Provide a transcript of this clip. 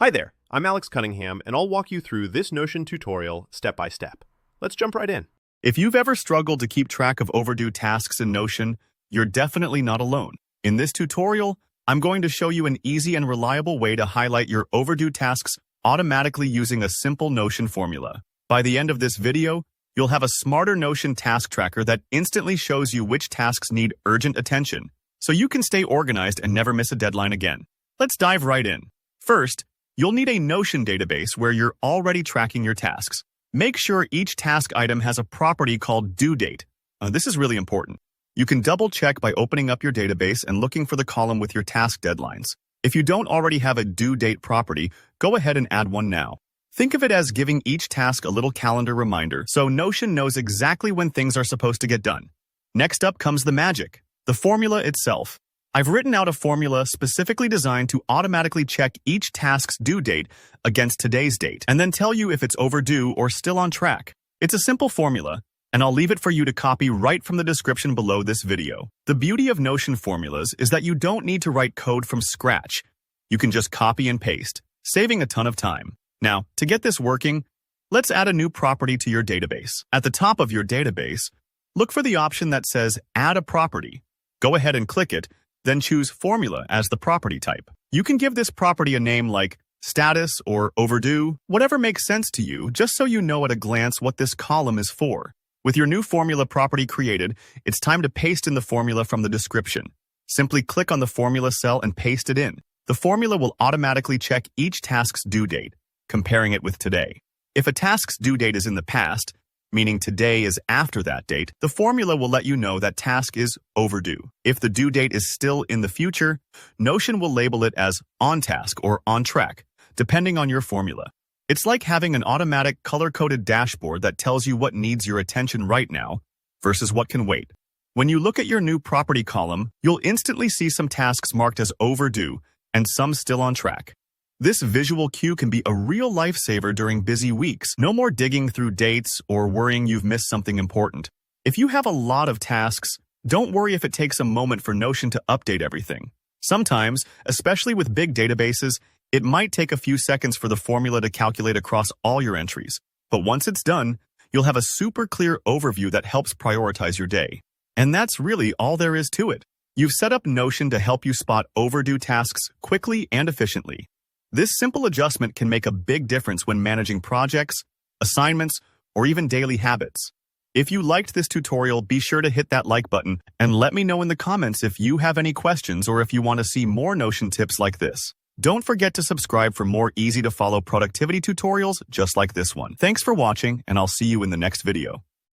Hi there, I'm Alex Cunningham, and I'll walk you through this Notion tutorial step by step. Let's jump right in. If you've ever struggled to keep track of overdue tasks in Notion, you're definitely not alone. In this tutorial, I'm going to show you an easy and reliable way to highlight your overdue tasks automatically using a simple Notion formula. By the end of this video, you'll have a smarter Notion task tracker that instantly shows you which tasks need urgent attention, so you can stay organized and never miss a deadline again. Let's dive right in. First, you'll need a Notion database where you're already tracking your tasks. Make sure each task item has a property called due date. This is really important. You can double-check by opening up your database and looking for the column with your task deadlines. If you don't already have a due date property, go ahead and add one now. Think of it as giving each task a little calendar reminder, so Notion knows exactly when things are supposed to get done. Next up comes the magic, the formula itself. I've written out a formula specifically designed to automatically check each task's due date against today's date, and then tell you if it's overdue or still on track. It's a simple formula, and I'll leave it for you to copy right from the description below this video. The beauty of Notion formulas is that you don't need to write code from scratch. You can just copy and paste, saving a ton of time. Now, to get this working, let's add a new property to your database. At the top of your database, look for the option that says Add a Property. Go ahead and click it, then choose Formula as the property type. You can give this property a name like Status or Overdue, whatever makes sense to you, just so you know at a glance what this column is for. With your new formula property created, it's time to paste in the formula from the description. Simply click on the formula cell and paste it in. The formula will automatically check each task's due date, comparing it with today. If a task's due date is in the past, meaning today is after that date, the formula will let you know that task is overdue. If the due date is still in the future, Notion will label it as on task or on track, depending on your formula. It's like having an automatic color-coded dashboard that tells you what needs your attention right now versus what can wait. When you look at your new property column, you'll instantly see some tasks marked as overdue and some still on track. This visual cue can be a real lifesaver during busy weeks. No more digging through dates or worrying you've missed something important. If you have a lot of tasks, don't worry if it takes a moment for Notion to update everything. Sometimes, especially with big databases, it might take a few seconds for the formula to calculate across all your entries. But once it's done, you'll have a super clear overview that helps prioritize your day. And that's really all there is to it. You've set up Notion to help you spot overdue tasks quickly and efficiently. This simple adjustment can make a big difference when managing projects, assignments, or even daily habits. If you liked this tutorial, be sure to hit that like button and let me know in the comments if you have any questions or if you want to see more Notion tips like this. Don't forget to subscribe for more easy-to-follow productivity tutorials just like this one. Thanks for watching, and I'll see you in the next video.